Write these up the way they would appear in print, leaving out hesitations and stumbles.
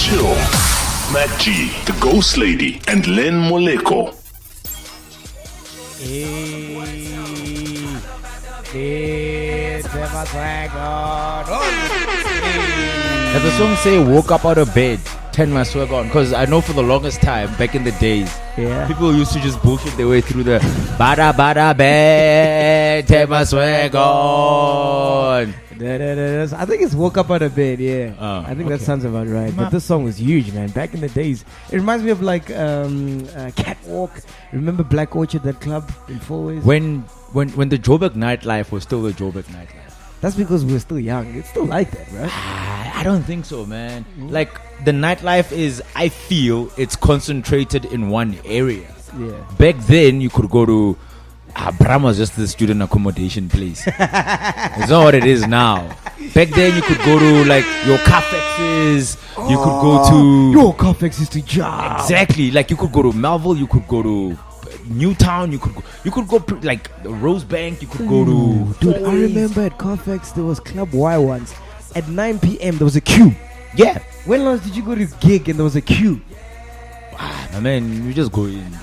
Chill. Mac G, the Ghost Lady, and Len Moleko. Does the song say woke up out of bed, turn my swag on? Because I know for the longest time, back in the days, people used to just bullshit their way through the bada bada bed, turn my swag on. I think it's woke up out of bed, I think that sounds about right. But this song was huge, man. Back in the days, it reminds me of like Catwalk. Remember Black Orchard, that club in Fourways? When the Joburg nightlife was still the Joburg nightlife. That's because we're still young. It's still like that, right? I don't think so, man. Like the nightlife is, I feel it's concentrated in one area. Yeah. Back then, you could go to Bram was just the student accommodation place. It's not what it is now. Back then, you could go to like your Carfaxes. You could go to your Carfax is to job. Exactly. Like you could go to Melville. You could go to Newtown. You could go like Rosebank. You could go to. Dude, I remember at Carfax there was Club Y once. At 9 p.m. there was a queue. Yeah. When last did you go to gig and there was a queue? My man, you just go in.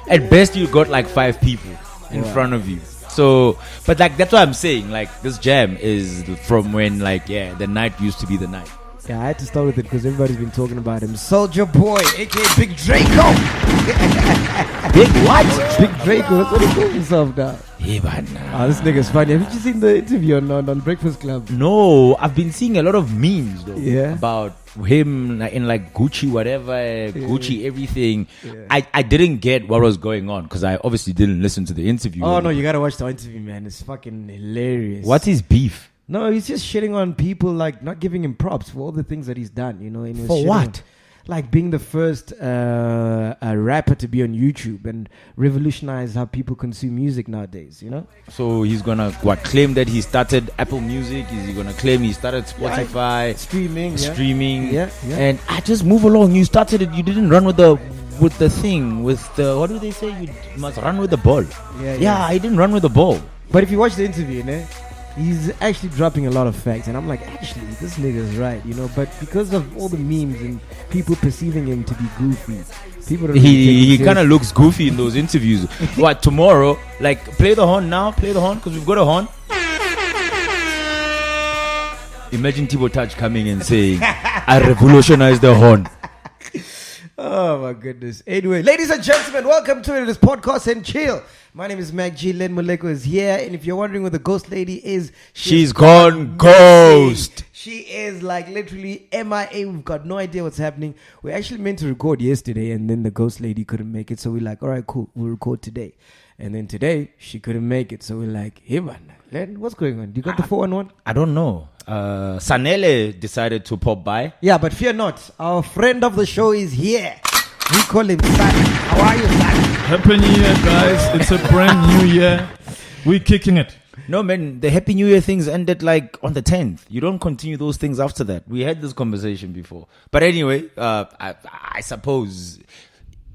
At best, you got like 5 people in front of you. So, but like that's what I'm saying. Like this jam is from when like the night used to be the night. Yeah, I had to start with it because everybody's been talking about him. Souljah Boy, aka Big Draco. Big what? Big Draco. That's what he calls himself now. Hey, man. This nigga's funny. Have you seen the interview on Breakfast Club? No, I've been seeing a lot of memes though. Yeah. About him in like Gucci, whatever, Gucci, everything. Yeah. I didn't get what was going on because I obviously didn't listen to the interview. Oh no, you gotta watch the interview, man. It's fucking hilarious. What's his beef? No, he's just shitting on people, like not giving him props for all the things that he's done, you know. And he was For what? Like being the first rapper to be on YouTube and revolutionize how people consume music nowadays, you know. So he's gonna claim that he started Apple Music? Is he gonna claim he started Spotify? Streaming. Yeah. And I just move along. You started it. You didn't run with the thing. With the, what do they say? You must run with the ball. Yeah. I didn't run with the ball. But if you watch the interview, he's actually dropping a lot of facts, and I'm like, actually, this nigga's right, you know. But because of all the memes and people perceiving him to be goofy, people don't. He kind of looks goofy in those interviews. What tomorrow? Like, play the horn now. Play the horn because we've got a horn. Imagine Thibaut Touch coming and saying, "I revolutionized the horn." Oh my goodness. Anyway, ladies and gentlemen, welcome to this podcast and chill. My name is Mac G. Len Moleko is here, and if you're wondering where the ghost lady is, she's gone ghost. She is like literally MIA. We've got no idea what's happening. We actually meant to record yesterday, and then the ghost lady couldn't make it, so we're like, all right, cool, we'll record today. And then today she couldn't make it, so we're like, hey man, Len, what's going on? You got the 411? I don't know. Sanele decided to pop by. Yeah, but fear not, our friend of the show is here. We call him Son. How are you, Son? Happy New Year, guys. It's a brand new year. We're kicking it. No, man, the Happy New Year things ended like on the 10th. You don't continue those things after that. We had this conversation before. But anyway, I suppose,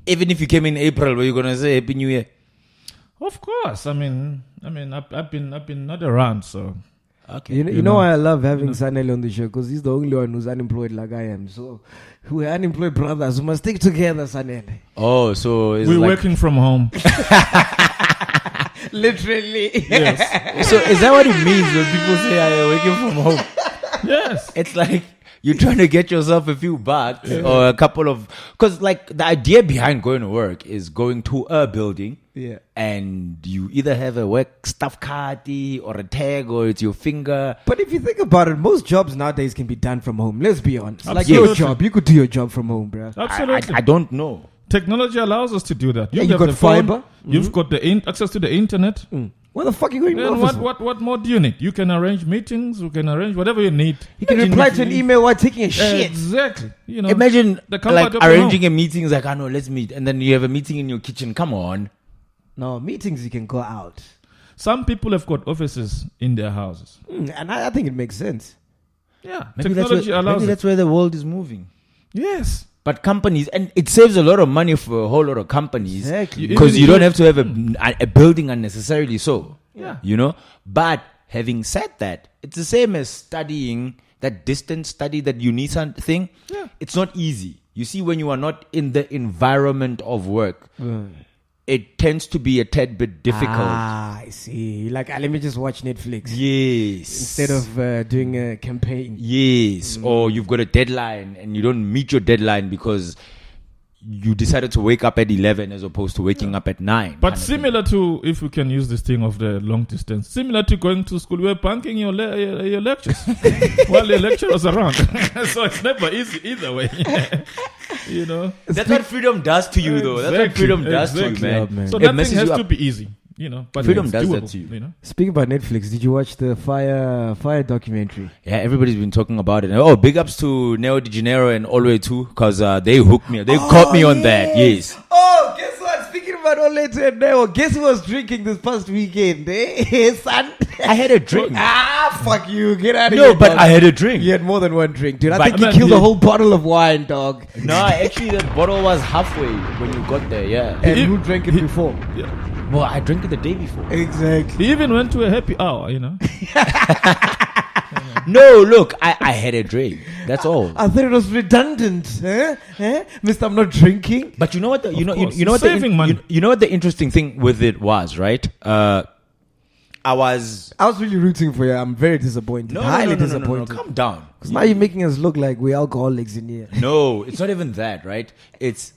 even if you came in April, were you going to say Happy New Year? Of course. I mean, I've been not around, so. Okay. You know why I love having Sanele on the show? Because he's the only one who's unemployed like I am. So we're unemployed brothers. We must stick together, Sanele. Oh, so it's we're working from home. Literally. Yes. So is that what it means when people say I'm working from home? Yes. It's like you're trying to get yourself a few bucks or a couple of... Because like the idea behind going to work is going to a building. Yeah. And you either have a work stuff card or a tag or it's your finger. But if you think about it, most jobs nowadays can be done from home. Let's be honest. Absolutely. Like your job, you could do your job from home, bro. Absolutely. I don't know. Technology allows us to do that. You have got the phone, fiber. You've got the access to the internet. Where the fuck are you going to Then office? what more do you need? You can arrange meetings. You can arrange whatever you need. You can reply to an email while taking a shit. Exactly. You know, Imagine the comfort like of your arranging home. a meeting. It's like, I know, let's meet. And then you have a meeting in your kitchen. Come on. No, meetings you can go out. Some people have got offices in their houses. And I think it makes sense. Yeah, Maybe technology allows it. that's where the world is moving. Yes. But companies, and it saves a lot of money for a whole lot of companies. Exactly. Because you don't have to have a building unnecessarily so. Yeah. You know? But having said that, it's the same as studying that distance study, that UNISA thing, it's not easy. You see, when you are not in the environment of work, it tends to be a tad bit difficult. I see. Like, let me just watch Netflix. Yes. Instead of doing a campaign. Yes. Or you've got a deadline and you don't meet your deadline because you decided to wake up at 11 as opposed to waking up at 9. But similar to, if we can use this thing of the long distance, similar to going to school, we're bunking your lectures while the lecturer's around. So it's never easy either way. You know? That's what freedom does to you, though. That's what freedom does to you, man. man. So It nothing messes has you to up. be easy. You know, but Freedom it's does doable, that to you. know? Speaking about Netflix, did you watch the Fyre documentary? Yeah, everybody's been talking about it. Oh, big ups to Neo De Janeiro and Alway too, because they hooked me. They caught me on that. Yes. Oh, guess what? Speaking about Oletu and Neo, guess who was drinking this past weekend? Eh, son? I had a drink. Fuck you. Get out of No, here. but dog. I had a drink. You had more than one drink, dude. I But- think you Man, killed you- a whole bottle of wine, dog. No, actually, the bottle was halfway when you got there. Yeah. And who drank it before? Yeah. Well, I drank it the day before. Exactly. He even went to a happy hour, you know. No, look, I had a drink. That's all. I thought it was redundant. Mister, I'm not drinking. But you know what? You know course. what? Saving money. You know what the interesting thing with it was, right? I was really rooting for you. I'm very disappointed. Highly disappointed. Calm down. Because now you're making us look like we're alcoholics in here. No, it's not even that, right? It's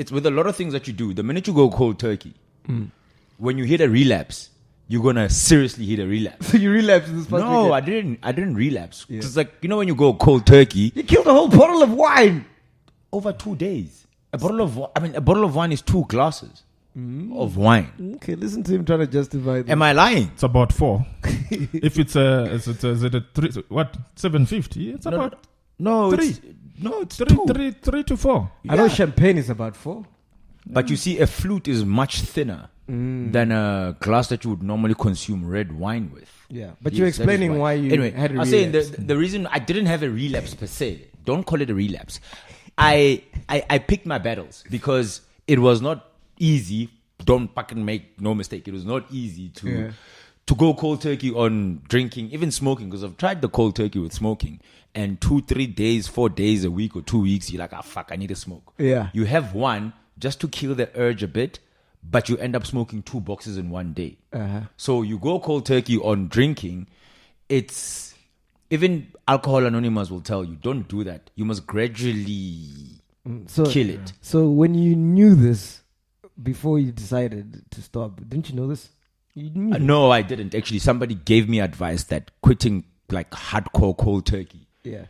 with a lot of things that you do. The minute you go cold turkey, when you hit a relapse, you're gonna seriously hit a relapse. So you relapsed in this past No, weekend. I didn't relapse. It's like, you know, when you go cold turkey You killed a whole bottle of wine. over 2 days. A bottle of wine is 2 glasses of wine. Okay, listen to him trying to justify that. Am I lying? It's about 4. If it's is it a 3, what, 750? It's about No, 3. it's 2. 3 to 4. I know champagne is about 4. But you see, a flute is much thinner than a glass that you would normally consume red wine with. Yeah, but Yes, you're that is explaining why you anyway, had a I was saying relapse. the reason I didn't have a relapse per se. Don't call it a relapse. I picked my battles because it was not easy. Don't fucking make no mistake. It was not easy to go cold turkey on drinking, even smoking. Because I've tried the cold turkey with smoking, and 2-3 days, 4 days, a week or 2 weeks, you're like, fuck, I need to smoke. Yeah. You have one just to kill the urge a bit, but you end up smoking 2 boxes in one day. So you go cold turkey on drinking. It's even Alcohol Anonymous will tell you, don't do that. You must gradually kill it. So when you knew this before you decided to stop, didn't you know this? You knew. No, I didn't. Actually, somebody gave me advice that quitting like hardcore cold turkey Yeah.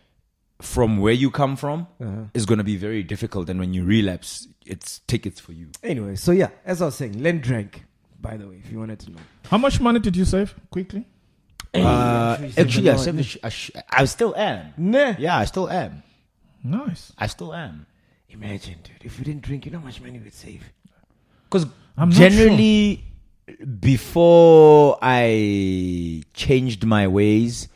from where you come from is going to be very difficult. And when you relapse, it's tickets for you. Anyway, so yeah, as I was saying, Len drank, by the way, if you wanted to know. How much money did you save quickly? Actually, I still am. Nah. Yeah, I still am. Nice. I still am. Imagine, dude, if we didn't drink, you know how much money we'd save? Because I'm not generally, before I changed my ways,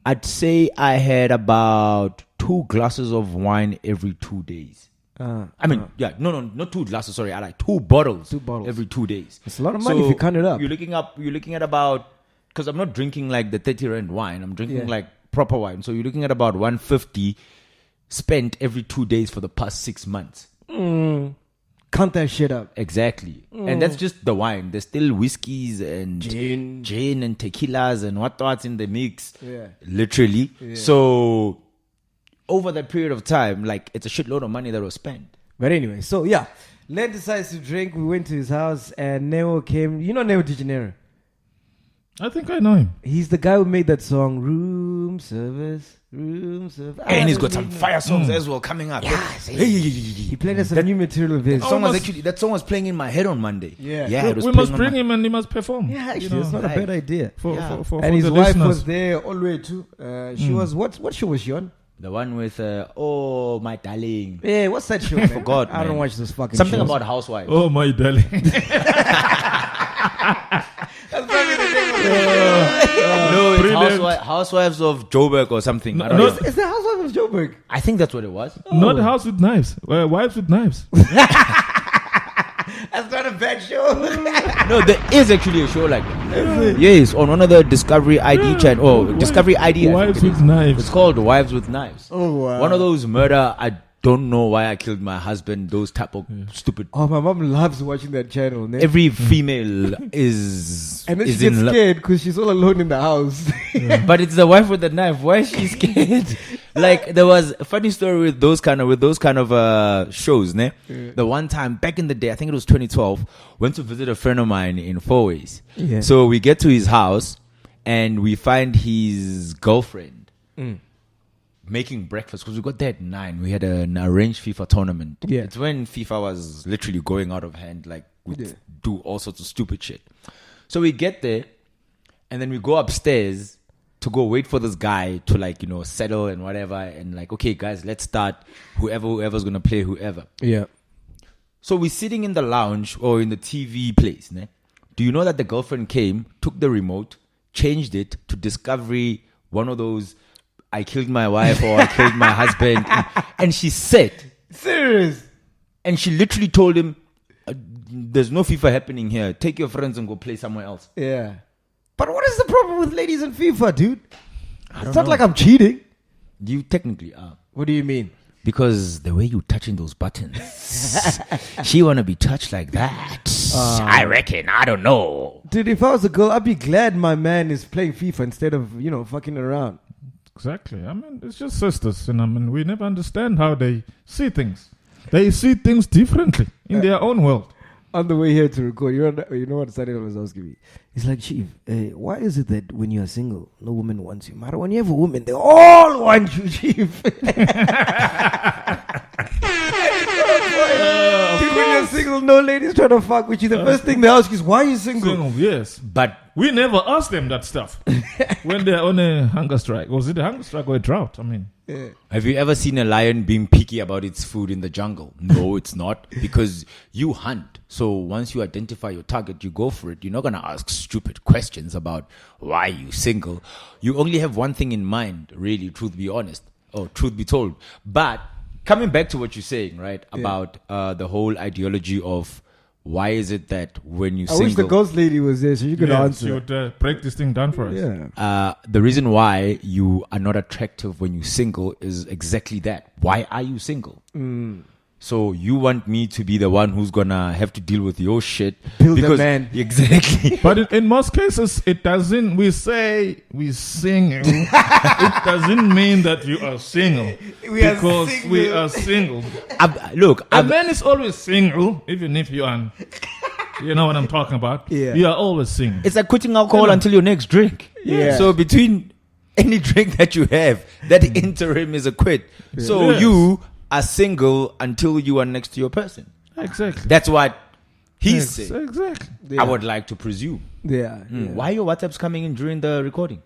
I'd say I had about 2 glasses of wine every 2 days. Not 2 glasses. Sorry, I like 2 bottles. 2 bottles. every 2 days. It's a lot of money if you count it up. You're looking at about, because I'm not drinking like the 30 rand wine. I'm drinking like proper wine. So you're looking at about 150 spent every 2 days for the past 6 months. Count that shit up. Exactly. And that's just the wine. There's still whiskeys and gin and tequilas and what's in the mix. Yeah. Literally. Yeah. So over that period of time, like, it's a shitload of money that was spent. But anyway, so yeah, Len decides to drink. We went to his house and Neo came. You know Neo De Janeiro? I think I know him. He's the guy who made that song, Room Service, Room Service. And he's got some fire songs as well coming up. He played us some new material of his. That song was playing in my head on Monday. Yeah. It was We playing must on bring my- him and he must perform. Yeah, actually, You know, it's not a bad idea. for And his the wife listeners. was there all the way too. She was, what show was she on? The one with, oh, my darling. Yeah, what's that show? I forgot, I don't man. watch those fucking Something shows. about housewives. Oh, my darling. No, it's Brilliant. Housewives of Joburg or something. I don't no. know. Is the Housewife of Joburg? I think that's what it was. Not house with knives. Wives with knives. That's not a bad show. No, there is actually a show like that. Yes, on one of the Discovery ID channel. Oh, Discovery ID. Wives with Knives. It's called Wives with Knives. Oh, wow. One of those murder. I don't know why I killed my husband. Those type of stupid. Oh, my mom loves watching that channel. Ne? Every female is. And then is she gets in scared because she's all alone in the house. But it's the wife with the knife. Why is she scared? Like there was a funny story with those kind of shows, ne? Yeah. The one time back in the day, I think it was 2012, went to visit a friend of mine in Fourways. Yeah. So we get to his house and we find his girlfriend making breakfast because we got there at 9. We had an arranged FIFA tournament. Yeah. It's when FIFA was literally going out of hand, like we do all sorts of stupid shit. So we get there and then we go upstairs to go wait for this guy to like, settle and whatever. And like, okay, guys, let's start. Whoever's going to play whoever. Yeah. So we're sitting in the lounge or in the TV place. Ne? Do you know that the girlfriend came, took the remote, changed it to Discovery, one of those, I killed my wife or I killed my husband. And she said. Serious? And she literally told him, there's no FIFA happening here. Take your friends and go play somewhere else. Yeah. But what is the problem with ladies in FIFA, dude? It's not know. like I'm cheating. You technically are. What do you mean? Because the way you touching those buttons, she want to be touched like that. I reckon. I don't know. Dude, if I was a girl, I'd be glad my man is playing FIFA instead of, fucking around. Exactly. I mean, it's just sisters. And I mean, we never understand how they see things. They see things differently in their own world. On the way here to record, you know what Sanele was asking me? He's like, Chief, why is it that when you're single, no woman wants you? Matter when you have a woman, they all want you, Chief. Dude, when you're single, no ladies trying to fuck with you. The first thing they ask is, why are you single? Single, yes. But We never ask them that stuff when they're on a hunger strike. Was it a hunger strike or a drought? I mean, Yeah. have you ever seen a lion being picky about its food in the jungle? No, it's not, because you hunt. So once you identify your target, you go for it. You're not going to ask stupid questions about why you single. You only have one thing in mind, really, truth be honest, or truth be told. But coming back to what you're saying, right, about the whole ideology of why is it that when you I single... wish the ghost lady was there so you could she answer. would break this thing down for us. Yeah. The reason why you are not attractive when you single is exactly that. Why are you single? So you want me to be the one who's gonna have to deal with your shit? Build a man. Exactly. But in most cases, it doesn't. We say we single. It doesn't mean that you are single because we are single. A man is always single, even if you are. You know what I'm talking about? Yeah. You are always single. It's like quitting alcohol until your next drink. Yeah. So between any drink that you have, that interim is a quit. So Yes. you are single until you are next to your person. Exactly. That's what he's saying. Exactly. Yeah. I would like to presume. Yeah. yeah. Why are your WhatsApps coming in during the recording?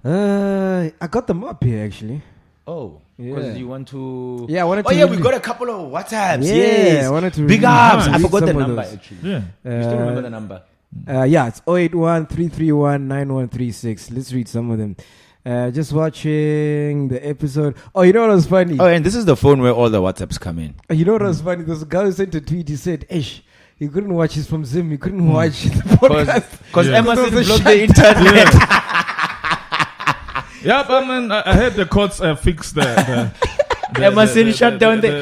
I got them up here actually. Oh, because Yeah. you want to... Yeah, I wanted Oh to yeah, really- we got a couple of WhatsApps. Yeah, Yes. I wanted to Big really ups. I read forgot the some of number those. actually. Yeah. You still remember the number? Yeah, it's 081-331-9136. Let's read some of them. Just watching the episode. Oh, you know what was funny? Oh, and this is the phone where all the WhatsApps come in. You know what was funny? There's a guy who sent a tweet. He said, Ish, he couldn't watch his from Zim. He couldn't watch the podcast. Because Yeah. Emerson Because of blocked the internet. Yeah, but man, I heard the courts fix the Emerson shut down the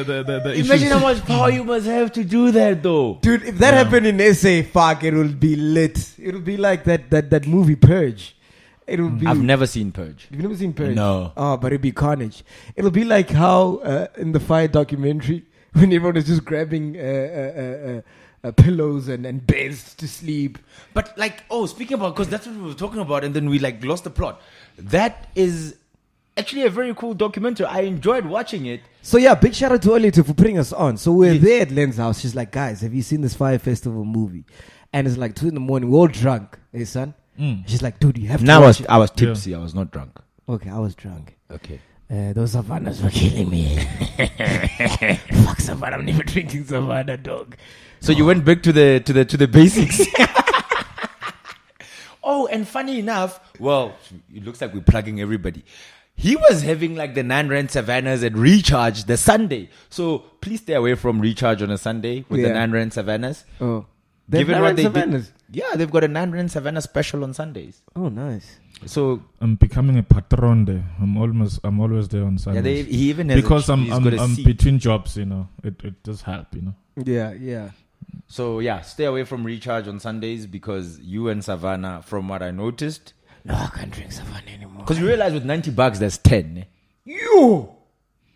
issues. Imagine how much power you must have to do that, though. Dude, if that happened in SA, fuck, it will be lit. It will be like that movie Purge. It will be. I've never seen Purge. You've never seen Purge? No. Oh, but it'll be carnage. It'll be like how in the Fyre documentary, when everyone is just grabbing pillows and beds to sleep. But like, speaking about, because that's what we were talking about, and then we like lost the plot. That is actually a very cool documentary. I enjoyed watching it. So yeah, big shout out to Olita for putting us on. So we're there at Len's house. She's like, guys, have you seen this Fyre Festival movie? And it's like 2 a.m. We're all drunk. Hey, son? She's like, dude, you have to watch it. I was tipsy. I was not drunk. Okay, I was drunk. Okay. Those Savannas were killing me. Fuck Savannah, I'm never drinking Savannah, dog. So you went back to the basics. Oh, and funny enough, well, it looks like we're plugging everybody. he was having like the 9 Rand Savannas at Recharge the Sunday. So please stay away from Recharge on a Sunday with the 9 Rand Savannas. Oh. Given what they Savannas? did, yeah, they've got a 9 Rand Savannah special on Sundays. Oh, nice. So I'm becoming a patron there. I'm always there on Sundays. he even has Because he's got a I'm seat. between jobs, it does help, Yeah. So yeah, stay away from Recharge on Sundays because you and Savannah, from what I noticed, No, I can't drink Savannah anymore. because you realize with $90 there's 10. You!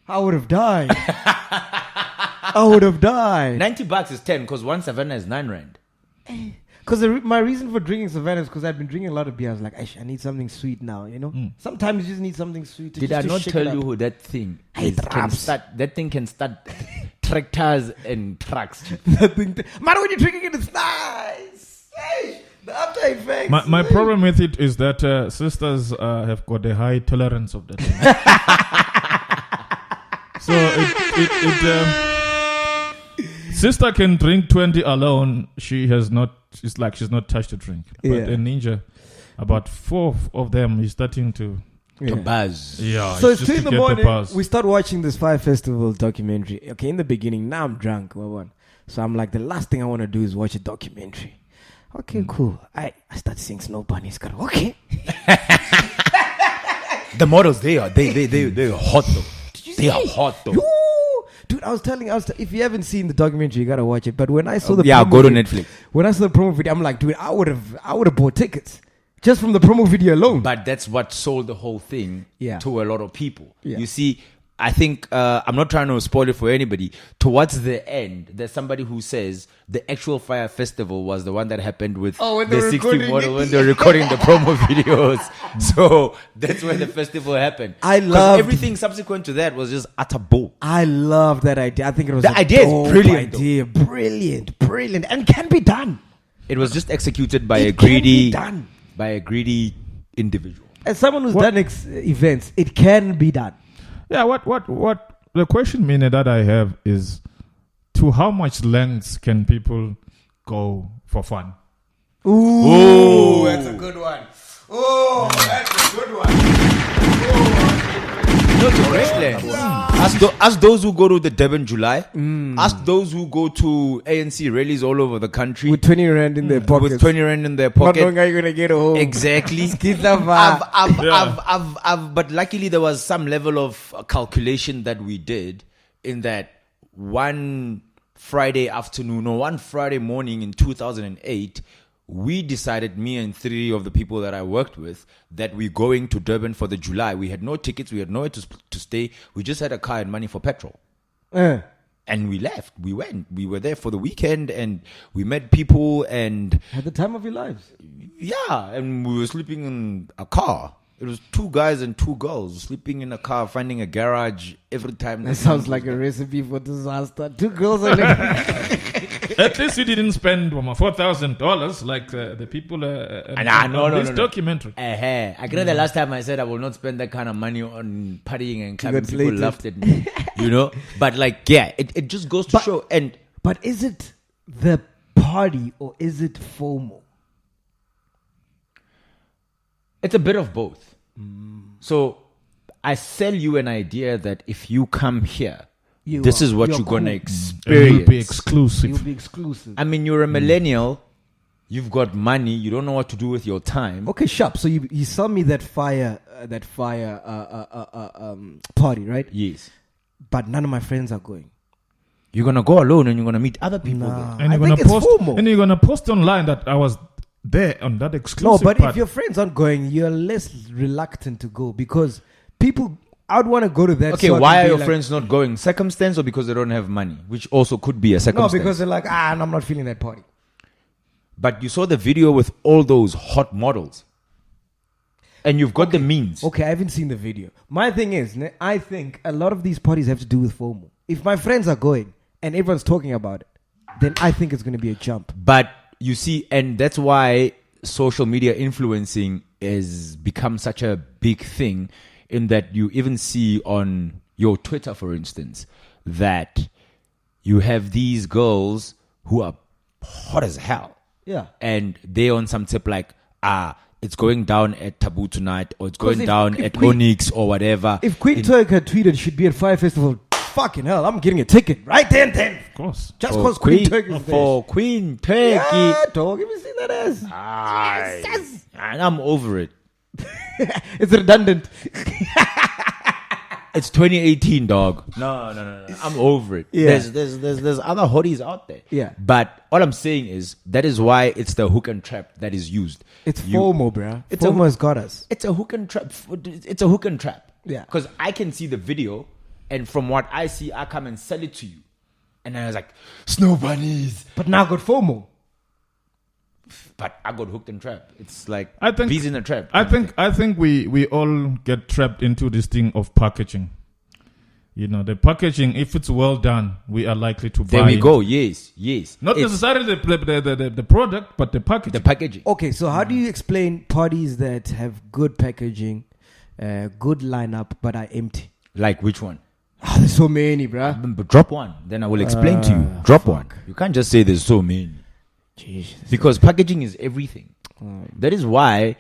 I would have died. I would have died. $90 is 10 because one Savannah is 9 Rand. Because my reason for drinking Savannah is because I've been drinking a lot of beer. I was like, I need something sweet now, Sometimes you just need something sweet. Did I not tell you who that thing is? That thing can start tractors and trucks. Man, when you're drinking it, it's nice. Hey, the after effects. My problem with it is that sisters have got a high tolerance of that. So sister can drink 20 alone. She's not touched a drink. But a ninja, about 4 of them is starting to buzz. Yeah. So it's just 2 in to the get morning. buzz. We start watching this Fyre Festival documentary. Okay, in the beginning, now I'm drunk. So I'm like, the last thing I want to do is watch a documentary. Okay, cool. I start seeing Snow Bunny's karaoke. The models, they're hot though. They are hot though. Dude, I was telling, if you haven't seen the documentary, you gotta watch it. But when I saw Go to Netflix. When I saw the promo video, I'm like, dude, I would have bought tickets just from the promo video alone. But that's what sold the whole thing to a lot of people. Yeah. You see, I think, I'm not trying to spoil it for anybody. Towards the end, there's somebody who says the actual Fyre Festival was the one that happened with the 60 model when they were recording the promo videos. So that's where the festival happened. I love everything subsequent to that was just utter bull. I love that idea. I think it was The idea is brilliant, idea. Brilliant, and can be done. It was just executed by It can be a greedy individual. As someone who's done events, it can be done. Yeah, what the question meaning that I have is, to how much lengths can people go for fun? Ooh, that's a good one. Oh, that's a good one. No, it's a great land. Ask those who go to the Durban July. Ask those who go to ANC rallies all over the country. With 20 Rand in their pockets. With 20 Rand in their Not pocket. knowing how you're going to get home. Exactly. But luckily there was some level of calculation that we did in that one Friday afternoon or one Friday morning in 2008, we decided, me and 3 of the people that I worked with, that we're going to Durban for the July. We had no tickets. We had nowhere to stay. We just had a car and money for petrol. And we left. We went. We were there for the weekend and we met people and... At the time of your lives. Yeah, and we were sleeping in a car. It was 2 guys and 2 girls sleeping in a car, finding a garage every time. That sounds like a recipe for disaster. 2 girls and At least you didn't spend $4,000 like the people this documentary. I can the last time I said I will not spend that kind of money on partying and clubbing. People slated. laughed at me, But it just goes to show. And But is it the party or is it FOMO? it's a bit of both. So I sell you an idea that if you come here, this is what you're going to experience. You'll be exclusive. You'll be exclusive. I mean, you're a millennial. You've got money. You don't know what to do with your time. Okay, sharp. So you saw me that fire party, right? Yes. But none of my friends are going. You're going to go alone and you're going to meet other people Nah. there. And you're I gonna think it's post. FOMO. And you're gonna post online that I was there on that No, exclusive. but part. if your friends aren't going, you're less reluctant to go because people... I'd want to go to that. Okay, so I why can are be your like, friends not going? Circumstance or because they don't have money? Which also could be a No, circumstance. because they're like, I'm not feeling that party. But you saw the video with all those hot models. And you've got the means. Okay, I haven't seen the video. My thing is, I think a lot of these parties have to do with FOMO. If my friends are going and everyone's talking about it, then I think it's going to be a jump. But you see, and that's why social media influencing has become such a big thing, in that you even see on your Twitter, for instance, that you have these girls who are hot as hell. Yeah. And they're on some tip like, it's going down at Taboo tonight, or it's going if- down if at Queen- Onyx or whatever. If Queen Twerk had tweeted she'd be at Fyre Festival, fucking hell, I'm getting a ticket right then. Of course. Just for because Queen Twerk is there. for Queen Turkey, Yeah, dog, have you seen that ass? Aye. And I'm over it. It's redundant. It's 2018, dog. No. I'm over it. Yeah. There's other hotties out there. Yeah. But all I'm saying is that is why it's the hook and trap that is used. It's You- FOMO, bruh. It's FOMO a- has got us. It's a hook and trap. It's a hook and trap. Yeah. Because I can see the video, and from what I see, I come and sell it to you. And I was like, snow bunnies. But now I got FOMO. But I got hooked and trapped. It's like I think bees in a trap. I think we all get trapped into this thing of packaging. You know, the packaging, if it's well done, we are likely to buy There we it. go. Yes. Not It's necessarily the product, but the packaging. the packaging. Okay, so how do you explain parties that have good packaging, good lineup, but are empty? Like which one? Oh, there's so many, bruh. But drop one. Then I will explain to you. Drop one. You can't just say there's so many. Jesus. Because packaging is everything. That is why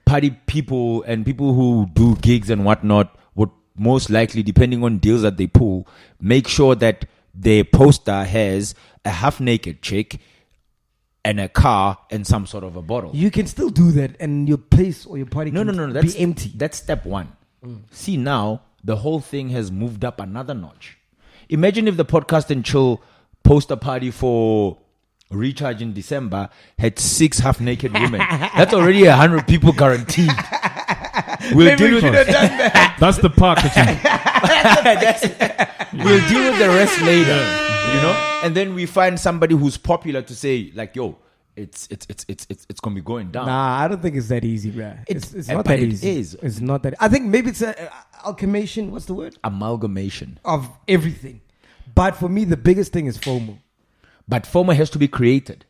party people and people who do gigs and whatnot would most likely, depending on deals that they pull, make sure that their poster has a half-naked chick and a car and some sort of a bottle. You can still do that, and your place or your party No, can that's be empty. That's step one. See, now the whole thing has moved up another notch. Imagine if the Podcast and Chill poster party for Recharge in December had 6 half-naked women. That's already 100 people guaranteed. We'll deal with That's the packaging. We'll deal with the rest later, you know. And then we find somebody who's popular to say, like, "Yo, it's gonna be going down." Nah, I don't think it's that easy, bruh. It's not but that it easy. is. It's not that. I think maybe it's a alchemation. What's the word? Amalgamation. Of everything. But for me, the biggest thing is FOMO. But FOMO has to be created.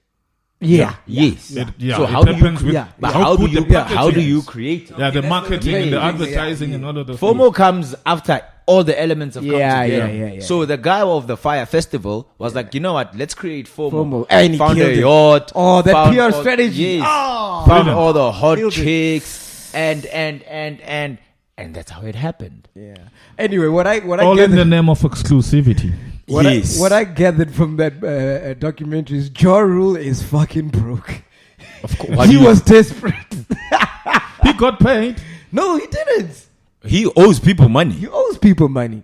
Yeah. Yes. It So it how do you? depends with yeah, But how how do good you? the How do packaging you is. create it? Yeah, the marketing and the Yeah, advertising and all of the FOMO comes after all the elements have come Yeah, together. yeah. So the guy of the Fyre Festival was like, you know what? Let's create FOMO. And he Found killed a it. yacht. Oh, that found PR all- strategy. Yes. Oh, Found all the hot Killed it. chicks, and that's how it happened. yeah. Anyway, what I all in the gathered, name of exclusivity. what I gathered from that documentary is Ja Rule is fucking broke. Of course. He was desperate. He got paid. No, he didn't. He owes people money. He owes people money.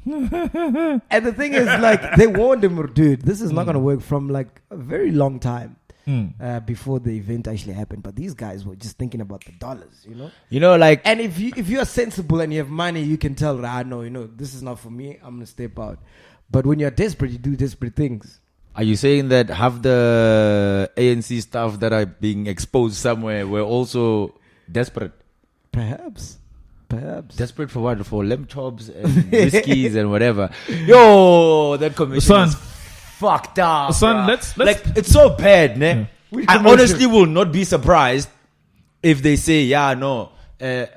And the thing is, like, they warned him, dude, this is not going to work from like a very long time before the event actually happened. But these guys were just thinking about the dollars, you know? You know, like And if you are sensible and you have money, you can tell, no, this is not for me. I'm going to step out. But when you're desperate, you do desperate things. are you saying that half the ANC staff that are being exposed somewhere were also desperate? Perhaps. Desperate for what? For lamb chops and whiskeys and whatever. Yo, that commission Son. is fucked up. Son, bruh. let's- like, it's so bad, ne? Which I commission? honestly will not be surprised if they say,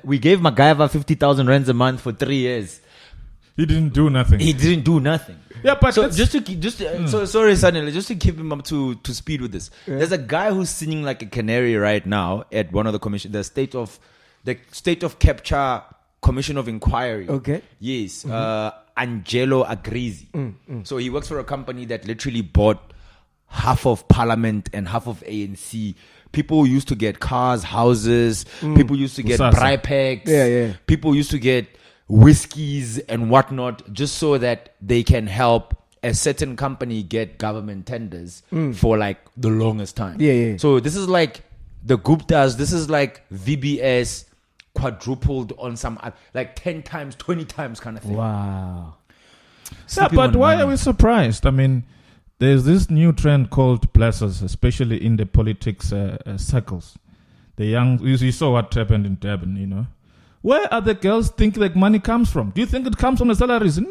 we gave MacGyver 50,000 rands a month for 3 years. He didn't do nothing. He didn't do nothing. Yeah, but So that's- sorry, Sanele, just to keep him up to speed with this. There's a guy who's singing like a canary right now at one of the commission, the state of capture commission of inquiry. Okay. Yes. Angelo Agrizi. So he works for a company that literally bought half of Parliament and half of ANC. People used to get cars, houses. People used to get Usasa. bribe packs. Yeah. People used to get whiskeys and whatnot just so that they can help a certain company get government tenders for like the longest time. Yeah. So this is like the Guptas. This is like VBS quadrupled on some like 10 times, 20 times kind of thing. Wow. Yeah, Sleeping but on why money. are we surprised? I mean, there's this new trend called blessers, especially in the politics circles. The young, you saw what happened in Durban, you know. Where are the girls think like money comes from? Do you think it comes from the salaries? No.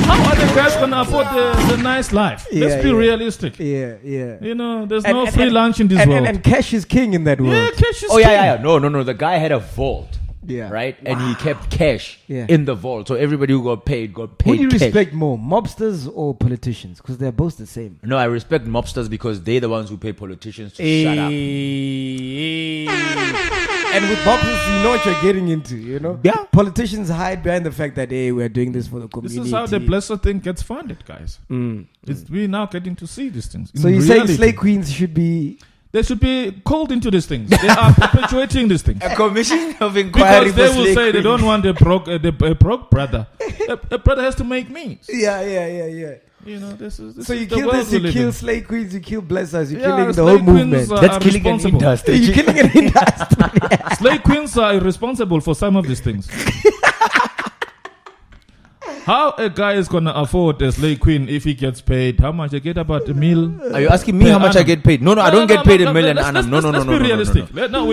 How are the guys going to afford the nice life? Let's be realistic. Yeah. You know, there's And free lunch in this world. And cash is king in that world. Yeah, cash is Oh, yeah. No. The guy had a vault. Yeah. Right? And he kept cash Yeah. in the vault. So everybody who got paid Who do you cash. respect more, mobsters or politicians? Because they're both the same. No, I respect mobsters because they're the ones who pay politicians to shut up. And with mobsters, you know what you're getting into, you know? Yeah. Politicians hide behind the fact that, hey, we're doing this for the This community. is how the blessed thing gets funded, guys. Mm. We're now getting to see these things. So in you're saying reality. slay queens should be... They should be called into these things. They are perpetuating these things. A commission of inquiry Because they for will slave say they queens. don't want a broke brother. A brother has to make means. Yeah. You know, this So is you the kill world this, we you live kill in. slay queens, you kill blessers, you're Yeah, killing the slay whole queens movement. are- That's killing an responsible. industry. You're killing an industry. Slave queens are irresponsible for some of these things. How a guy is gonna afford a slave queen if he gets paid? How much? I get about $1 million. Are you asking me how much I get paid? No, I don't get paid $1 million annum. No. Let's be realistic. No.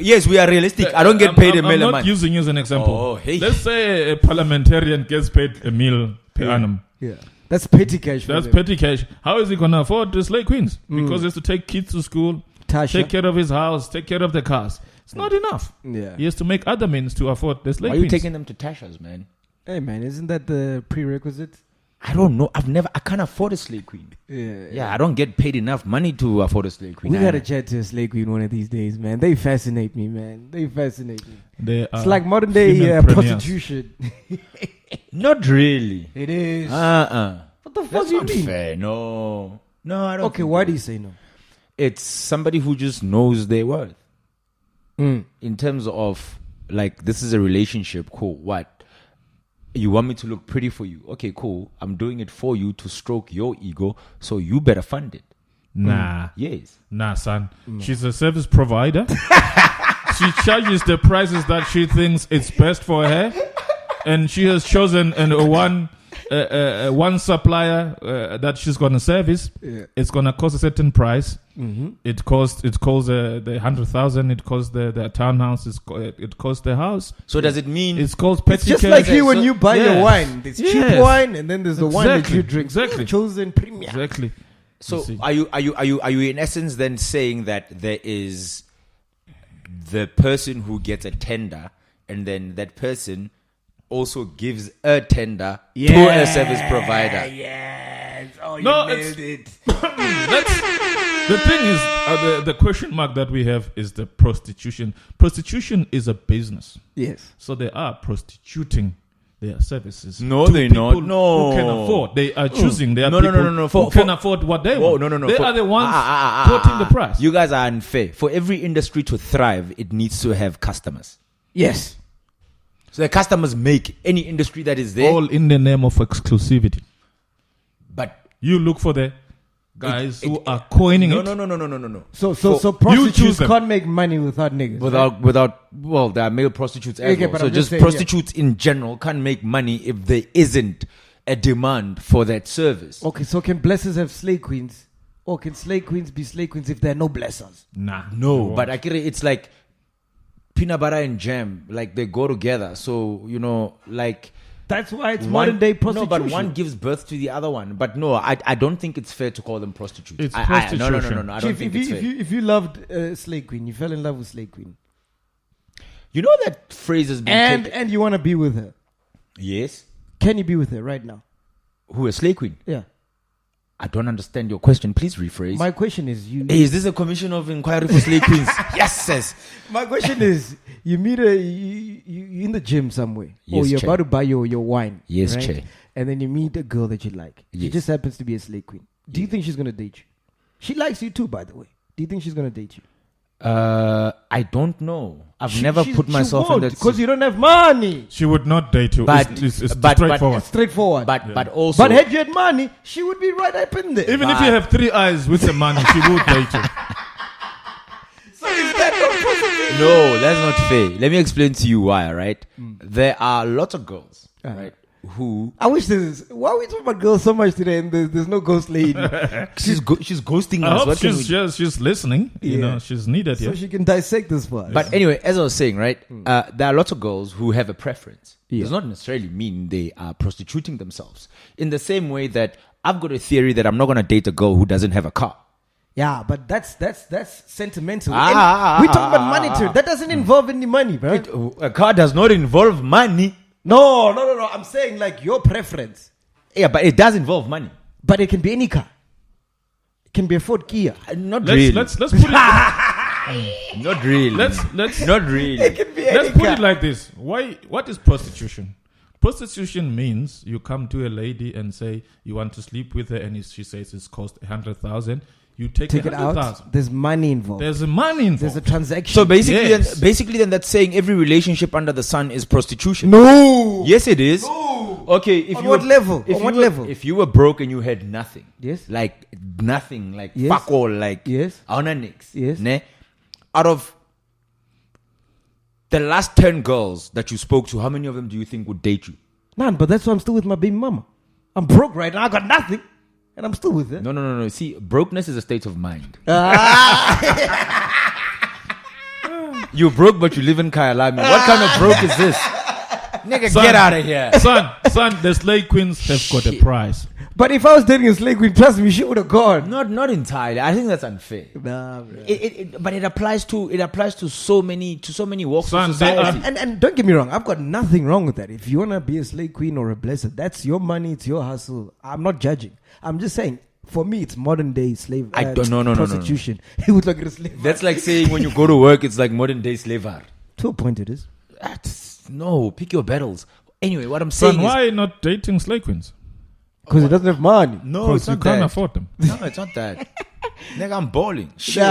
Yes, we are realistic. I don't get paid $1 million. I'm not using you as an example. Oh, hey. Let's say a parliamentarian gets paid $1 million per annum. Yeah. That's petty cash. That's petty cash. How is he gonna afford the slave queens? Because he has to take kids to school, Tasha. take care of his house, take care of the cars. It's not enough. Yeah. He has to make other means to afford the slave Why are you queens. taking them to Tasha's, man? Hey, man, isn't that the prerequisite? I don't know. I can't afford a slave queen. Yeah, I don't get paid enough money to afford a slave queen. We gotta chat to a slave queen one of these days, man. They fascinate me, man. They fascinate me. They are It's like modern day female prostitution. Not really. It is. What the fuck That's do you not mean? fair. No, I don't. Okay, think why so. do you say no? It's somebody who just knows their worth. In terms of, like, this is a relationship. Cool. What? You want me to look pretty for you? Okay, cool. I'm doing it for you to stroke your ego, so you better fund it. Nah. Yes. Nah, son. She's a service provider. She charges the prices that she thinks it's best for her, and she has chosen one supplier that she's gonna service. Yeah. It's gonna cost a certain price. It costs the 100,000. It costs the townhouse. It costs the house. So does it mean It's called It's petty just cash. like you when So- you buy yeah. your wine. There's cheap Yes. wine, and then there's the wine that Exactly. you drink. Exactly. Chosen premium. Exactly. So You see. are you in essence then saying that there is the person who gets a tender, and then that person also gives a tender to a service provider? Yes. Oh, you No, nailed it. That's the thing is the question mark that we have is the prostitution. Prostitution is a business, Yes. so they are prostituting their services. No, to they're people not. No. who can afford. They are choosing. They are No, no, people no, no, no. who can afford what they Whoa, want. no. They are the ones quoting the price. You guys are unfair. For every industry to thrive, it needs to have customers. Yes. So the customers make any industry that is there. All in the name of exclusivity. But You look for the guys who are coining no, it. no. So choose prostitutes them. can't make money without niggas. Well, there are male prostitutes as Okay, well. but So I'm just just saying, prostitutes in general can't make money if there isn't a demand for that service. Okay, so can blessers have slay queens? Or can slay queens be slay queens if there are no blessers? Nah. No, but Akira, it's like peanut butter and jam. Like they go together. So, you know, like That's why it's modern day prostitution. No, but one gives birth to the other one. But no, I don't think it's fair to call them prostitutes. It's No. prostitution. I don't Chief, think if it's you, fair. if you loved slay queen, you fell in love with slay queen, You know that phrase has been taken. and you want to be with her, Yes. can you be with her right now? Who, a slay queen? Yeah. I don't understand your question. Please rephrase. My question is you. Hey, is this a commission of inquiry for slay queens? Yes, sis. My question is, you meet a you in the gym somewhere, or Yes, you're Che. about to buy your wine. Yes, right? Che. And then you meet a girl that you like. She Yes. just happens to be a slay queen. Do you think she's gonna date you? She likes you too, by the way. Do you think she's gonna date you? I don't know. I've never put myself in that because you don't have money. She would not date you. But- It's but- straightforward. Straightforward. But also, But had you had money, she would be right up in there. Even if you have 3 eyes with the money, she would date you. So is that no, that's not fair. Let me explain to you why. Right, there are lots of girls, right, who I wish there's. Why are we talking about girls so much today and there's no ghost lady? she's ghosting I us. hope What can we do? she's listening. You Yeah. know, she's needed So here. she can dissect this for us. But anyway, as I was saying, right, there are lots of girls who have a preference. Yeah. Does not necessarily mean they are prostituting themselves. In the same way that I've got a theory that I'm not going to date a girl who doesn't have a car. Yeah, but that's sentimental. We talk about monetary. That doesn't involve any money, bro. A car does not involve money. No. I'm saying like your preference. Yeah, but it does involve money. But it can be any car. It can be a Ford Kia. Not really. Let's put it. Not really. Let's It Not really. can be Let's any put car. it like this. What is prostitution? Prostitution means you come to a lady and say you want to sleep with her, and she says it's cost 100,000. You take it 100,000. out. There's money involved. There's money involved. There's a transaction. So basically, Yes. then that's saying every relationship under the sun is prostitution. no. Yes, it is. No. Okay, if On you what were, level? If On you what were, level? If you were broke and you had nothing, Yes. like nothing, like Yes. fuck all, like Yes. on nix, Yes. ne? Out of the last 10 girls that you spoke to, how many of them do you think would date you? None, but that's why I'm still with my baby mama. I'm broke right now. I got nothing. And I'm still with her. No. See, brokenness is a state of mind. You're broke, but you live in Kyalami. What kind of broke is this? Nigga, Son. get out of here. Son, the slave queens have got a price. But if I was dating a slave queen, trust me, she would have gone. Not entirely. I think that's unfair. Nah, bro. But it applies to so many walks Son, of they society. are- And don't get me wrong, I've got nothing wrong with that. If you want to be a slave queen or a blessed, that's your money, it's your hustle. I'm not judging. I'm just saying, for me, it's modern day slave No. prostitution. He would look at a slave. That's like saying when you go to work, it's like modern day slavery. To a point it is. No, pick your battles. Anyway, what I'm saying Son, is, why not dating slave queens? Because he doesn't have money. no, Because it's you not can't that. afford them. No, it's not that. Nigga, I'm balling. Shit,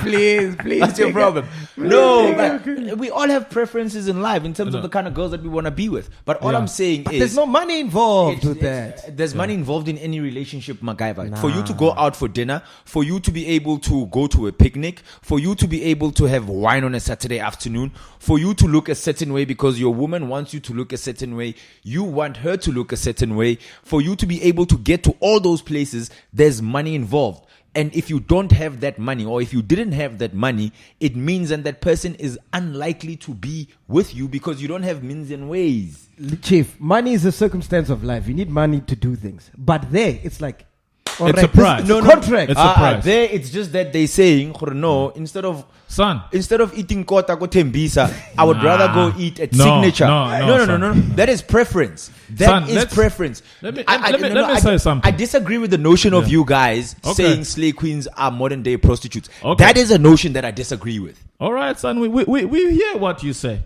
Please. What's your problem? No, but we all have preferences in life in terms of the kind of girls that we want to be with. But all Yeah. I'm saying is, There's no money involved with it's- that. there's money involved in any relationship, MacGyver. For you to go out for dinner, for you to be able to go to a picnic, for you to be able to have wine on a Saturday afternoon, for you to look a certain way because your woman wants you to look a certain way, you want her to look a certain way, for you to be able to get to all those places, there's money involved. And if you don't have that money, or if you didn't have that money, it means that person is unlikely to be with you because you don't have means and ways. Chief, money is a circumstance of life. You need money to do things. But there, it's like, all It's right, a price. this is No, contract. It's a price. There, it's just that they saying, no, instead of Son, eating kota ko tembisa, I would rather go eat at No, Signature. no, No. That is preference. That Son, is let's- preference. let me I say something. I disagree with the notion of Yeah. you guys Okay. saying slave queens are modern day prostitutes. Okay. That is a notion that I disagree with. all right, son, we hear what you say.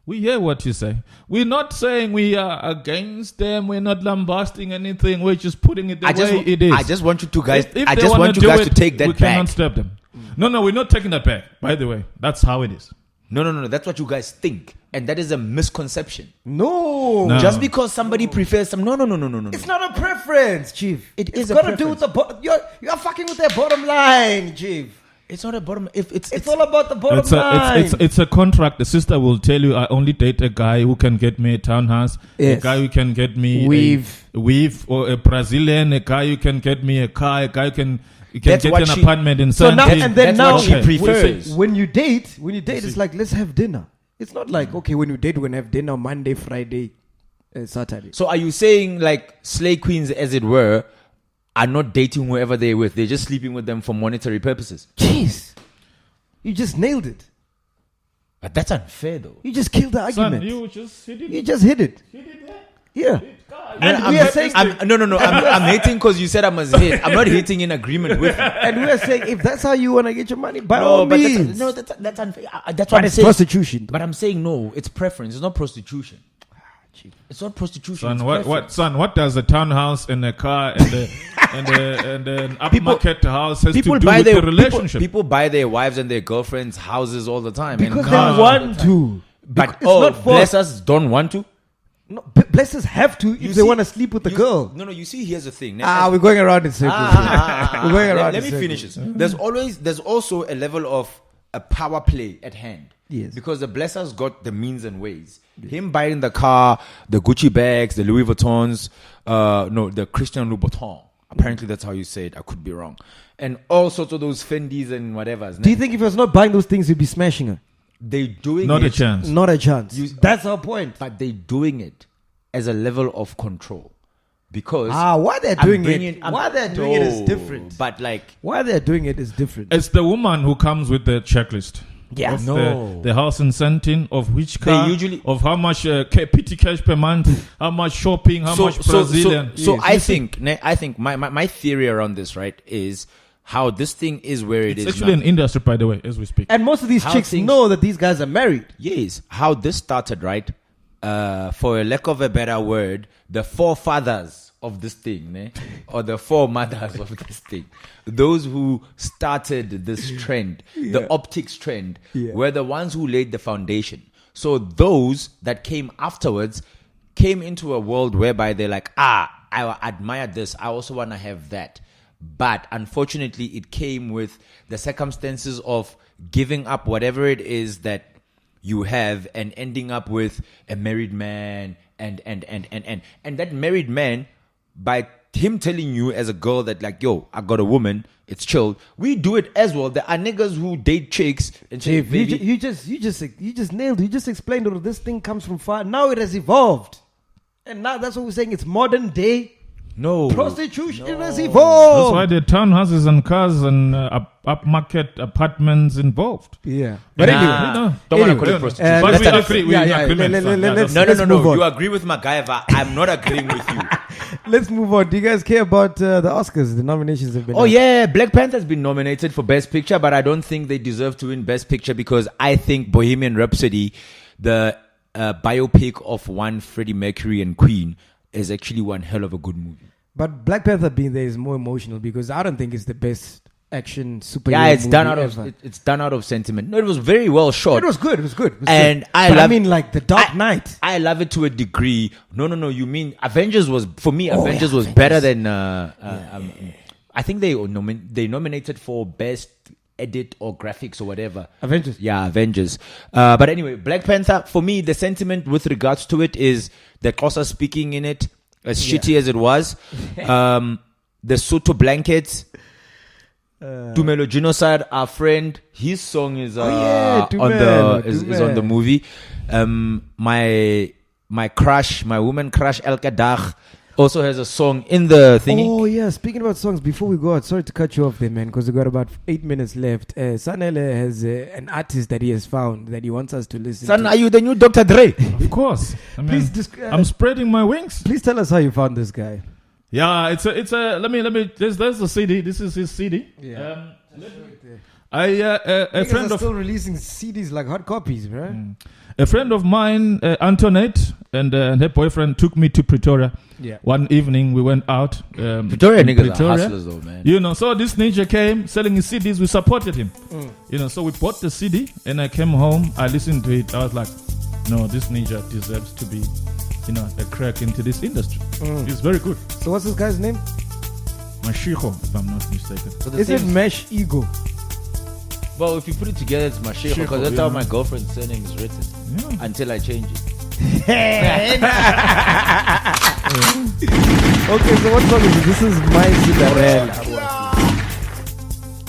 We hear what you say. We're not saying we are against them. We're not lambasting anything. We're just putting it the way it is. I just want you to guys. If I they just wanna want you do guys it, to take that we cannot back. stop them. No, we're not taking that back. By the way, that's how it is. No. That's what you guys think, and that is a misconception. No. No. Just because somebody prefers some. No. It's not a preference, Chief. It It's is a got to do with the you're fucking with their bottom line, Chief. It's not a bottom. It's all about the bottom It's line. it's a contract. The sister will tell you, I only date a guy who can get me a townhouse, Yes. a guy who can get me Weave. a weave, or a Brazilian, a guy who can get me a car, a guy who can That's get what an she- apartment in So now Sandton. and then That's now what she Okay. prefers. when you date, it's like let's have dinner. It's not like okay, when you date, we're gonna have dinner Monday, Friday, Saturday. So are you saying like slave queens, as it were, are not dating whoever they're with? They're just sleeping with them for monetary purposes. Jeez, you just nailed it. But that's unfair, though. You just killed the Son, argument. you just hit it. You just hit it. Yeah. And we are saying, I'm hating because you said I must hate. I'm not hating in agreement with you. and we are saying, if that's how you want to get your money, by No, all but means. that's unfair. That's what But I'm it's saying. prostitution. But I'm saying no. It's preference. It's not prostitution. It's not prostitution. Son, it's what preference. son? What does a townhouse and a car and an upmarket house has to do with the relationship? People buy their wives and their girlfriends houses all the time. and Because cars they all the want time. to. But It's not forced. bless us don't want to. No, blessers have to if You they see- want to sleep with the girl. No. You see, here's the thing. We're going around in circles. We're going around Let in me finish circles. this. There's also a level of a power play at hand. Yes. Because the blesser's got the means and ways. Him buying the car, the Gucci bags, the Louis Vuittons, the Christian Louboutin. Apparently that's how you say it. I could be wrong. And all sorts of those Fendis and whatevers. Do you think if he was not buying those things, he'd be smashing her? They doing Not it, a chance. Not a chance. That's our point. but they doing it as a level of control. because why they're I'm doing bringing- it? I'm- Why they're doing it is No, different. But like, Why they're doing it is different. It's the woman who comes with the checklist. Yeah. Of No. the house incentive of which They car, usually- of how much petty cash per month, how much shopping, how much Brazilian. So Yes. I think my theory around this, right, is how this thing is where It's is actually now. an industry, by the way, as we speak. And most of these How chicks things- know that these guys are married. Yes, how this started, right? For a lack of a better word, the forefathers of this thing, ne? Or the foremothers of this thing, those who started this trend, the optics trend, were the ones who laid the foundation. So those that came afterwards came into a world whereby they're like, I admire this, I also want to have that. But unfortunately, it came with the circumstances of giving up whatever it is that you have and ending up with a married man and that married man, by him telling you as a girl that like, yo, I got a woman, it's chilled. We do it as well. There are niggas who date chicks and say, Dave, baby, you just nailed it. You just explained all this thing comes from far. Now it has evolved. And now that's what we're saying. It's modern day no. prostitution. It has That's evolved. why there are townhouses and cars and upmarket apartments involved. Yeah. But Nah, anyway. No. don't want to Anyway, call it prostitution. But let's we start- agree. We yeah, in yeah, agreement. let- Fine. let's- No, let's move on. You agree with MacGyver. I'm not agreeing with you. Let's move on. Do you guys care about the Oscars? The nominations have been Oh out. yeah, Black Panther's been nominated for Best Picture, but I don't think they deserve to win Best Picture because I think Bohemian Rhapsody, the biopic of one Freddie Mercury and Queen, is actually one hell of a good movie. But Black Panther being there is more emotional because I don't think it's the best action superhero Yeah, it's movie done out ever. of it's done out of sentiment. No, it was very well shot. It was good. It was good. It was And good. I But love- mean, like The Dark Knight. I love it to a degree. No. You mean Avengers was for me? Oh, Avengers yeah, was Avengers. better than. I think they nominated for best edit or graphics or whatever. Avengers. Yeah, Avengers. But anyway, Black Panther, for me, the sentiment with regards to it is the Xhosa speaking in it, as shitty as it was. The Soto blankets. Tumelo Genocide, our friend, his song is is on the movie. My crush, my woman crush El Kadah, also has a song in the thingy. Oh yeah, speaking about songs, before we go out, sorry to cut you off there, man, because we got about 8 minutes left. Sanele has an artist that he has found that he wants us to listen Son, to. are you the new Dr. Dre? Of course. I mean, Please I'm spreading my wings. please tell us how you found this guy. Yeah, it's a. Let me. There's the CD. This is his CD. Yeah. A Niggas friend are of still releasing CDs like hard copies, bro. a friend of mine, Antoinette, and her boyfriend took me to Pretoria. Yeah. One evening we went out. Pretoria in niggas are hustlers though, man. You know, so this ninja came selling his CDs. We supported him. You know, so we bought the CD and I came home. I listened to it. I was like, no, this ninja deserves to be, you know, a crack into this industry. He's very good. So what's this guy's name? Mashego, if I'm not mistaken. So the Is it same- Mesh Ego? Well, if you put it together, it's Mashego, Shego, because that's yeah. how my girlfriend's surname is written. Yeah. Until I change it. Okay, so what song is it? This is My Cinderella.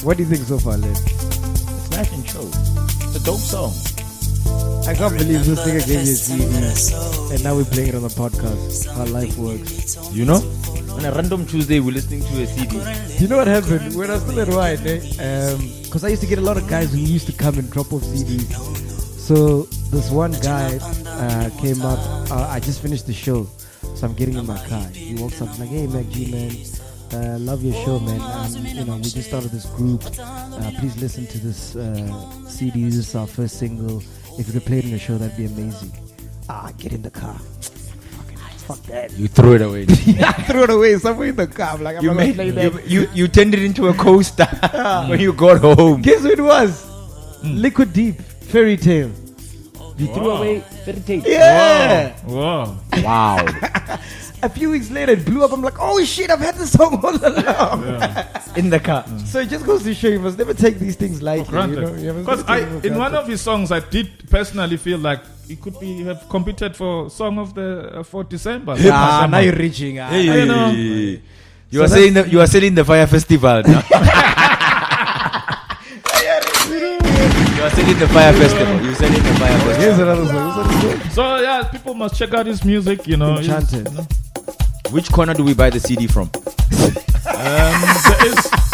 What do you think so far, Len? It's nice and chill. It's a dope song. I can't believe this nigga gave you a CD and now we're playing it on the podcast. How life works. You know? On a random Tuesday, we're listening to a CD. You know what happened? When I was still at Wine, because I used to get a lot of guys who used to come and drop off CDs. So this one guy came up. I just finished the show, so I'm getting in my car. He walks up like, "Hey, Mac G, man, love your show, man. You know, we just started this group. Please listen to this CD. This is our first single. If you could play it in the show, that'd be amazing." Get in the car. Fuck that. You throw it away. I threw it away somewhere in the car. I'm like, I'm You not gonna made play that. you turned it into a coaster when you got home. Guess who it was? Liquid Deep, Fairy Tale. You threw away Fairy Tale. Yeah. Wow. Wow. A few weeks later, it blew up. I'm like, oh shit, I've had this song all along. In the car. So it just goes to show you must never take these things lightly. Granted. You know? Because in one of his songs, I did personally feel like he could have competed for song of the for December. now you're reaching. You know. You are saying you are selling the Fyre Festival now. You are selling the Fyre Festival. You're selling the Fyre Festival. Here's another song. So yeah, people must check out his music. You know, Enchanted. Which corner do we buy the CD from?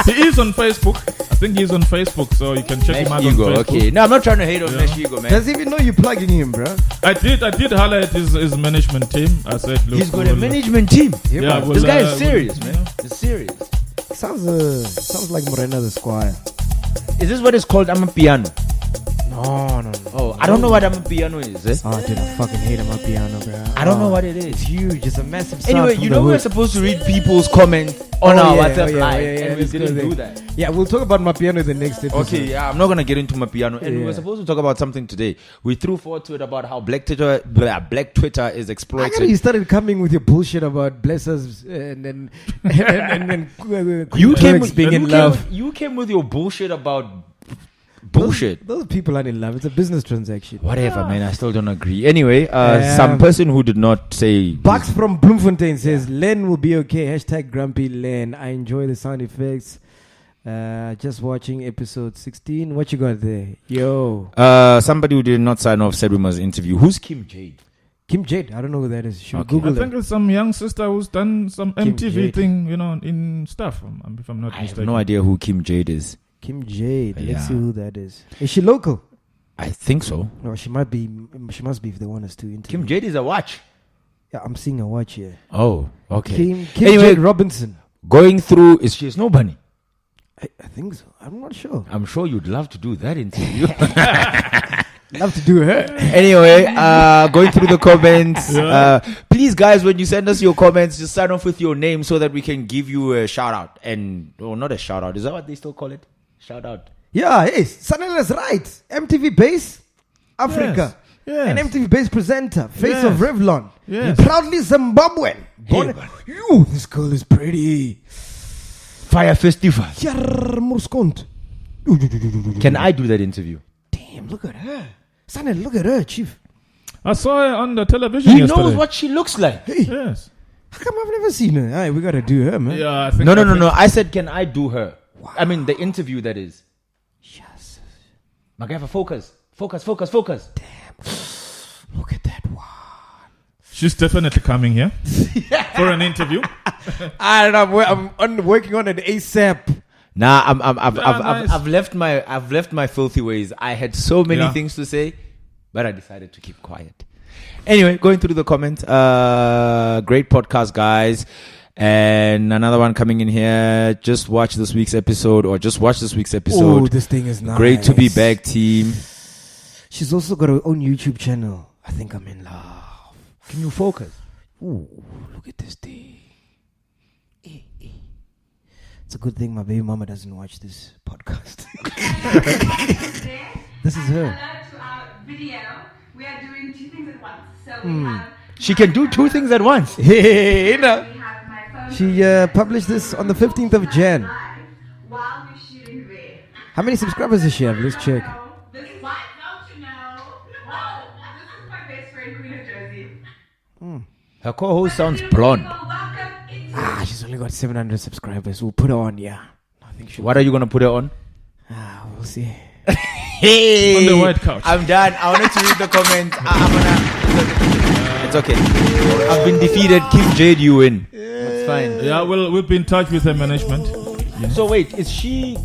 He is on Facebook. I think he's on Facebook, so you can check him out on Mashego, Facebook. okay. No, I'm not trying to hate on Mashego, man. Does he even know you're plugging him, bro? I did holler at his management team. I said, look, He's got a management team. Yeah, man. This guy is serious, man. yeah. He's serious. Sounds like Morena the Squire. Is this what is called Amapiano? No. Oh, I don't know what Amapiano is. Eh? Oh, dude, I fucking hate Amapiano, bro. I don't know what it It's is. huge. It's a massive sound Anyway, from you the know we're hood. supposed to read people's comments on our WhatsApp live, and we let's go didn't there. do that. Yeah, we'll talk about Mapiano in the next episode. Okay, yeah, I'm not gonna get into my piano. And we Yeah. were supposed to talk about something today. We threw forward to it about how Black Twitter is I exploited. got you started coming with your bullshit about blessers and then You came being in love. You came with your bullshit about bullshit. Those people aren't in love. It's a business transaction. Whatever, man. I still don't agree. Anyway, Yeah. some person who did not say Bucks from Bloemfontein says Len will be okay. Hashtag grumpy Len. I enjoy the sound effects. Just watching episode 16. What you got there? Yo. somebody who did not sign off said we must interview. Who's Kim Jade? Kim Jade. I don't know who that is. Should we Okay. I Google think it? it's some young sister who's done some Kim MTV Jade. thing, in stuff. If I'm not I have mistaken. no idea who Kim Jade is. Kim Jade. Yeah. Let's see who that is. Is she local? I think so. No, she might be. She must be if they want us to interview. Kim Jade is a watch. Yeah, I'm seeing a watch here. Oh, okay. Kim Anyway, Jade Robinson. Going through, is she a snow bunny? I think so. I'm not sure. I'm sure you'd love to do that interview. Love to do her. Anyway, going through the comments. Please, guys, when you send us your comments, just sign off with your name so that we can give you a shout out. Not a shout out. Is that what they still call it? Shout out. Yeah, hey, Sanele is right. MTV Base Africa. Yes. An MTV Base presenter, face Yes. of Revlon. Yes. Proudly Zimbabwean. Born- you, this girl is pretty. Fyre Festival. Yarmurskont. Can I do that interview? Damn, look at her. Sanele, look at her, chief. I saw her on the television He yesterday. knows what she looks like. Hey, Yes. how come I've never seen her? Alright, we gotta do her, man. Yeah, I think. No. I said, can I do her? I mean, the interview, that is. Yes. Magafa, focus. Focus. Look at that one. She's definitely coming here for an interview. I don't know. I'm working on it ASAP. Nah, Nice. I've left my filthy ways. I had so many Yeah. things to say, but I decided to keep quiet. Anyway, going through the comments. Great podcast, guys. And another one coming in here. Just watch this week's episode. Oh, this thing is nice. Great to be back, team. She's also got her own YouTube channel. I think I'm in love. Can you focus? Ooh, look at this thing. It's a good thing my baby mama doesn't watch this podcast. This is her. Hello to our video. We are doing two things at once. So we have. She can do two things at once. Hey, you know. We have my phone. She published this on the 15th of Jan. Live while we're shooting there. How many subscribers does she have? Let's check. So this is what don't you know? Whoa, this is my best friend, Queen of Josie. Her co-host sounds blonde. Welcome into Ah, she's only got 700 subscribers. We'll put her on, yeah. I think she. What are you gonna put her on? We'll see. Hey, On the white couch. I'm done. I wanted to read the comments. It's okay. I've been defeated. Kim Jade, you win. That's fine. Yeah, we'll be in touch with her management. So wait, is she?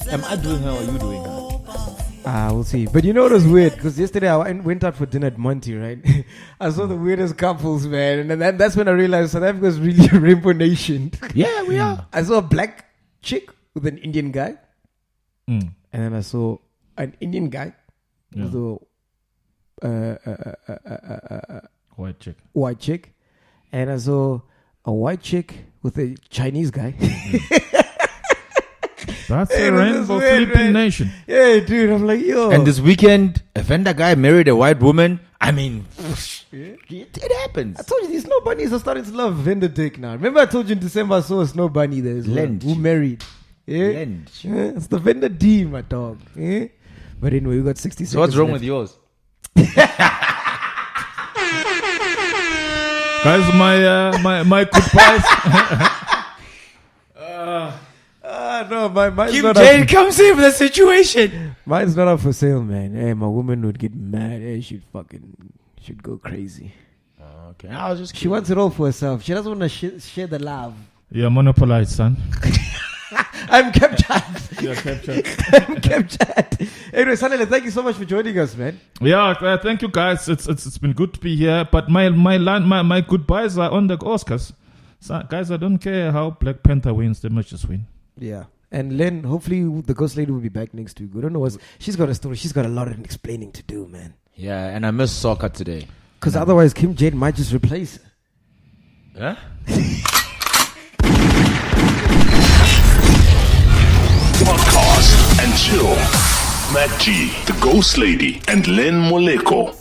Am I doing her or you doing her? We'll see. But you know what was weird? Because yesterday I went out for dinner at Monty, right? I saw the weirdest couples, man. And then that's when I realized South Africa is really a rainbow nation. Yeah, we are. I saw a black chick with an Indian guy. Mm. And then I saw an Indian guy with a White chick. white chick. And I saw a white chick with a Chinese guy. That's Hey, a this is rainbow weird, flipping man. nation. Yeah, dude. I'm like, yo. And this weekend, a vendor guy married a white woman. I mean, it happens. I told you these snow bunnies are starting to love vendor dick now. Remember I told you in December I saw a snow bunny there as well, Lend. who married. Yeah? Lend. Yeah, it's the vendor D, my dog. Yeah? But anyway, we got 60 seconds. So what's wrong left. with yours? Guys, my goodbyes. No, mine's Kim not Jade up. comes in with the situation. Mine's not up for sale, man. Hey, my woman would get mad. Hey, she'd go crazy. Okay. I was just She wants it all for herself. She doesn't want to share the love. You're monopolized, son. I'm captured. You're captured. I'm captured. Anyway, Sanele, thank you so much for joining us, man. Yeah, thank you guys. It's been good to be here. But my goodbyes are on the Oscars. So, guys, I don't care how Black Panther wins. They must just win. Yeah. And Len, hopefully the ghost lady will be back next week. We don't know what she's got a story. She's got a lot of explaining to do, man. Yeah, and I miss soccer today. Because otherwise Kim Jade might just replace her. Huh? Podcast and chill. Matt G, the Ghost Lady, and Len Moleko.